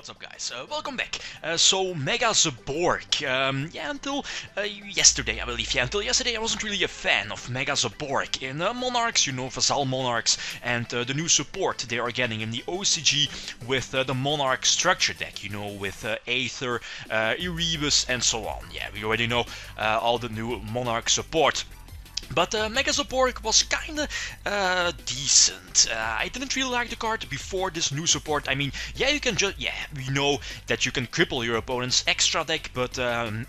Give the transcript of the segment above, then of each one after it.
What's up, guys? Welcome back. So Mega Zaborg. Until yesterday, I believe. Until yesterday, I wasn't really a fan of Mega Zaborg in Monarchs, you know, Vassal Monarchs, and the new support they are getting in the OCG with the Monarch structure deck, you know, with Aether, Erebus, and so on. Yeah, we already know all the new Monarch support. But Mega Zaborg was kinda decent. I didn't really like the card before this new support. I mean, yeah, you can just, we know that you can cripple your opponent's extra deck, but a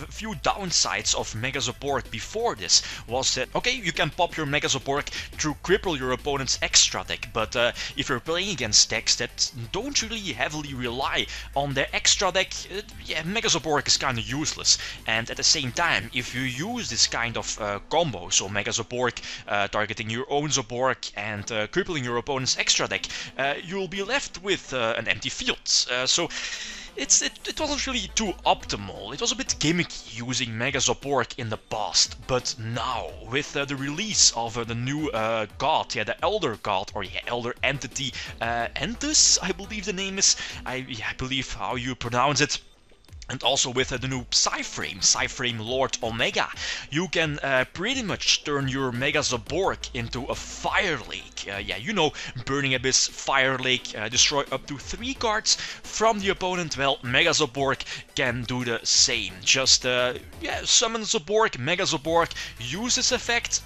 few downsides of Mega Zaborg before this was that, okay, you can pop your Mega Zaborg to cripple your opponent's extra deck, but if you're playing against decks that don't really heavily rely on their extra deck, Mega Zaborg is kinda useless. And at the same time, if you use this kind of combo, so Mega Zaborg targeting your own Zaborg and crippling your opponent's extra deck, you'll be left with an empty field. So it wasn't really too optimal. It was a bit gimmicky using Mega Zaborg in the past, but now with the release of the new god, the Elder God, or Elder Entity, Entus, I believe the name is. I believe how you pronounce it. And also with the new PSYFrame Lord Omega, you can pretty much turn your Mega Zaborg into a Fire Lake. You know, Burning Abyss, Fire Lake, destroy up to 3 cards from the opponent. Well, Mega Zaborg can do the same. Just, summon Zaborg, Mega Zaborg, use this effect,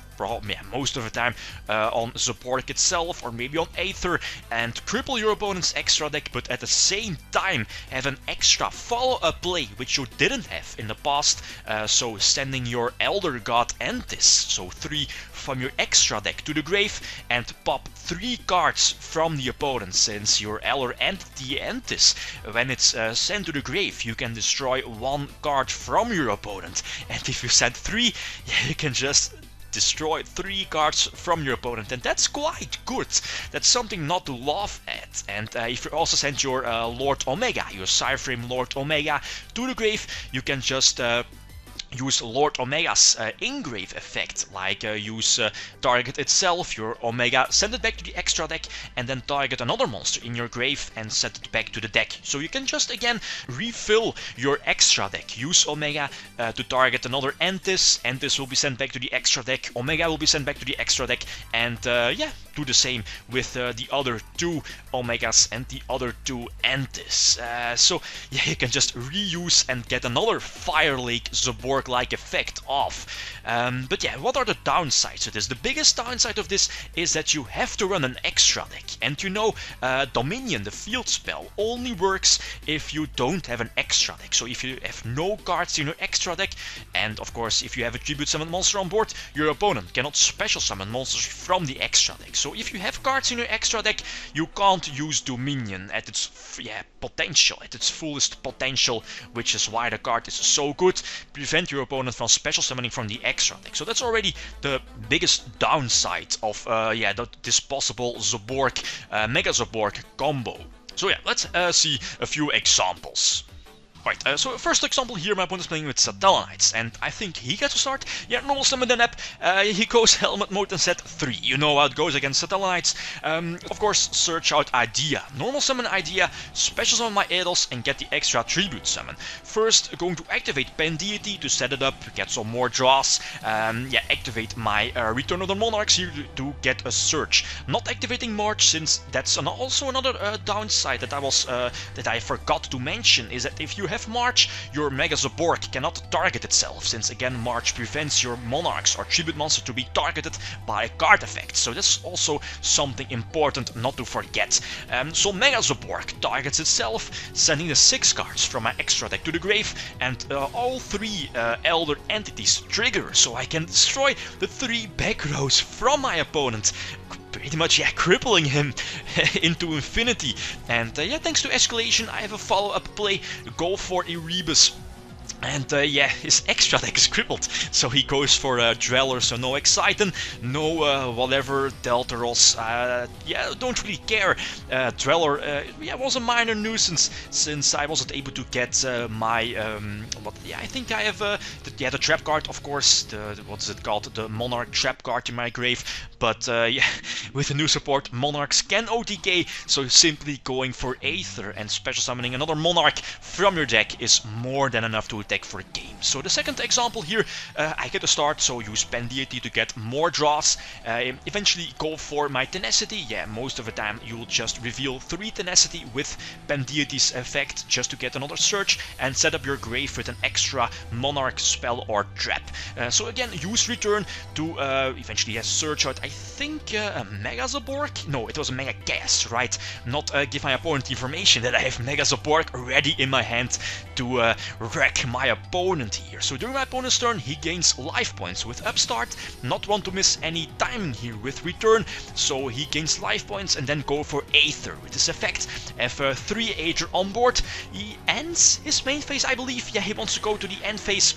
most of the time on Zaborg itself or maybe on Aether, and cripple your opponent's extra deck, but at the same time have an extra follow-up play which you didn't have in the past, so sending your Elder God Entis, so 3 from your extra deck to the grave, and pop 3 cards from the opponent, since your Elder Entity Entis, when it's sent to the grave, you can destroy 1 card from your opponent, and if you send 3, you can just destroy 3 cards from your opponent, and that's quite good. That's something not to laugh at. And if you also send your Lord Omega, your PSYFrame Lord Omega, to the grave, you can just use Lord Omega's engrave effect, like use target itself, your Omega, send it back to the extra deck, and then target another monster in your grave and set it back to the deck. So you can just again refill your extra deck. Use Omega to target another Entis. Entis will be sent back to the extra deck. Omega will be sent back to the extra deck, and do the same with the other 2 Omegas and the other 2 Entis. You can just reuse and get another Fire Lake Zaborg-like effect off. What are the downsides to this? The biggest downside of this is that you have to run an extra deck. And you know, Dominion, the field spell, only works if you don't have an extra deck. So if you have no cards in your extra deck, and of course if you have a tribute summon monster on board, your opponent cannot special summon monsters from the extra deck. So if you have cards in your extra deck, you can't use Dominion at its potential, at its fullest potential, which is why the card is so good. Prevent your opponent from special summoning from the extra deck. So that's already the biggest downside of this possible Zaborg, Mega Zaborg combo. So let's see a few examples. Right, so first example here, my opponent is playing with Satellites, and I think he gets to start. Normal summon the Nap, he goes Helmet mode and set 3. You know how it goes against Satellites. Of course, search out Idea. Normal summon Idea, special summon my Adels, and get the extra tribute summon. First, going to activate Pen Deity to set it up, get some more draws. Activate my Return of the Monarchs here to get a search. Not activating March, since that's also another downside that I forgot to mention, is that if you have March, your Mega Zaborg cannot target itself, since again March prevents your Monarchs or Tribute monster to be targeted by a card effect. So that's also something important not to forget. So Mega Zaborg targets itself, sending the 6 cards from my extra deck to the grave, and all 3 Elder Entities trigger, so I can destroy the 3 back rows from my opponent, pretty much crippling him into infinity. And thanks to escalation, I have a follow-up play. Go for Erebus And yeah, his extra deck is crippled, so he goes for Dweller, so no Exciton, no whatever, Deltaros, yeah, don't really care. Dweller, yeah, was a minor nuisance, since I wasn't able to get my, yeah, I think I have, the trap card, of course, what is it called, the Monarch trap card in my grave, but yeah, with the new support, Monarchs can OTK, so simply going for Aether and special summoning another Monarch from your deck is more than enough to attack for a game. So the second example here, I get a start, so use Pen Deity to get more draws, eventually go for my Tenacity. Yeah, most of the time you'll just reveal 3 Tenacity with Pen Deity's effect just to get another search and set up your grave with an extra Monarch spell or trap. So again, use Return to eventually search out, I think, a Mega Zaborg? No, it was a Mega Gas, right? Not give my opponent information that I have Mega Zaborg ready in my hand to wreck my opponent here. So during my opponent's turn, he gains life points with Upstart, not want to miss any timing here with Return, so he gains life points and then go for Aether with this effect. Have 3 Aether on board, he ends his main phase, I believe. Yeah, he wants to go to the end phase,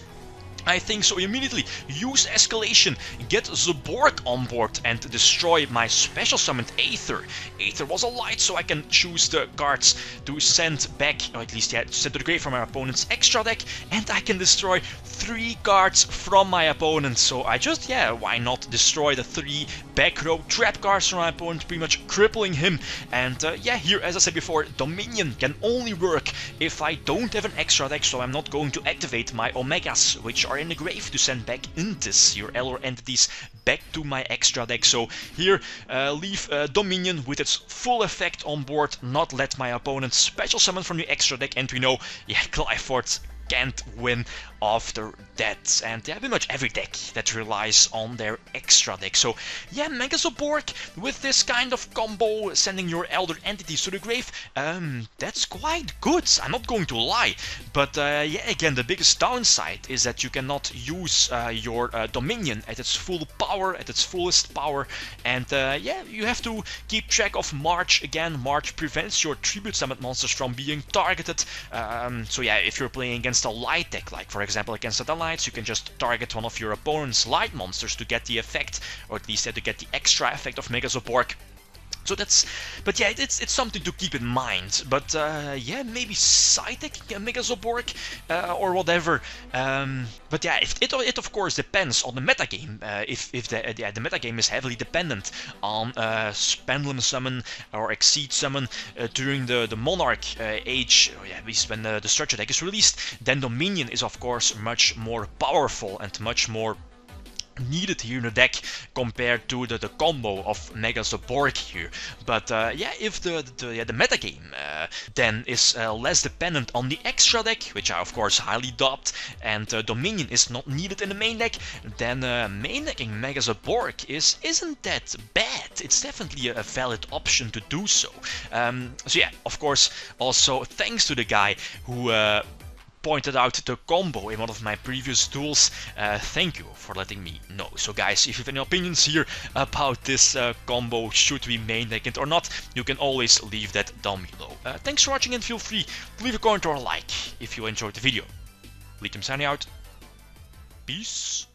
I think so. Immediately use Escalation, get Zaborg on board and destroy my special summoned Aether. Aether was a light, so I can choose the cards to send back, or at least, yeah, send to the grave from my opponent's extra deck, and I can destroy 3 cards from my opponent. So I just, yeah, why not destroy the 3 back row trap cards from my opponent, pretty much crippling him. And yeah, here, as I said before, Dominion can only work if I don't have an extra deck, so I'm not going to activate my Omegas, which are in the grave, to send back Intis, your Elor entities, back to my extra deck. So here, leave Dominion with its full effect on board, not let my opponent special summon from the extra deck, and we know, yeah, Clifford can't win after that. And yeah, pretty much every deck that relies on their extra deck. So yeah, Mega Zaborg with this kind of combo, sending your Elder entities to the grave, that's quite good, I'm not going to lie. But yeah, again, the biggest downside is that you cannot use your Dominion at its full power, at its fullest power. And yeah, you have to keep track of March. Again, March prevents your tribute summon monsters from being targeted. So yeah, if you're playing against a light deck, like for example against the Lights, you can just target one of your opponent's light monsters to get the effect, or at least to get the extra effect of Mega Zaborg. So that's, but yeah, it's something to keep in mind. But yeah, maybe side deck Mega Zaborg or whatever. But yeah, it of course depends on the metagame. If the metagame is heavily dependent on Pendulum Summon or Exceed Summon during the Monarch age, yeah, when the structure deck is released, then Dominion is of course much more powerful and much more needed here in the deck compared to the combo of Mega Zaborg here. But yeah, if the metagame then is less dependent on the extra deck, which I of course highly doubt, and Dominion is not needed in the main deck, then main decking Mega Zaborg isn't that bad. It's definitely a valid option to do so. So yeah, of course, also thanks to the guy who pointed out the combo in one of my previous duels. Thank you for letting me know. So guys, if you have any opinions here about this combo, should we main deck it or not, you can always leave that down below. Thanks for watching, and feel free to leave a comment or a like if you enjoyed the video. Lithium signing out. Peace.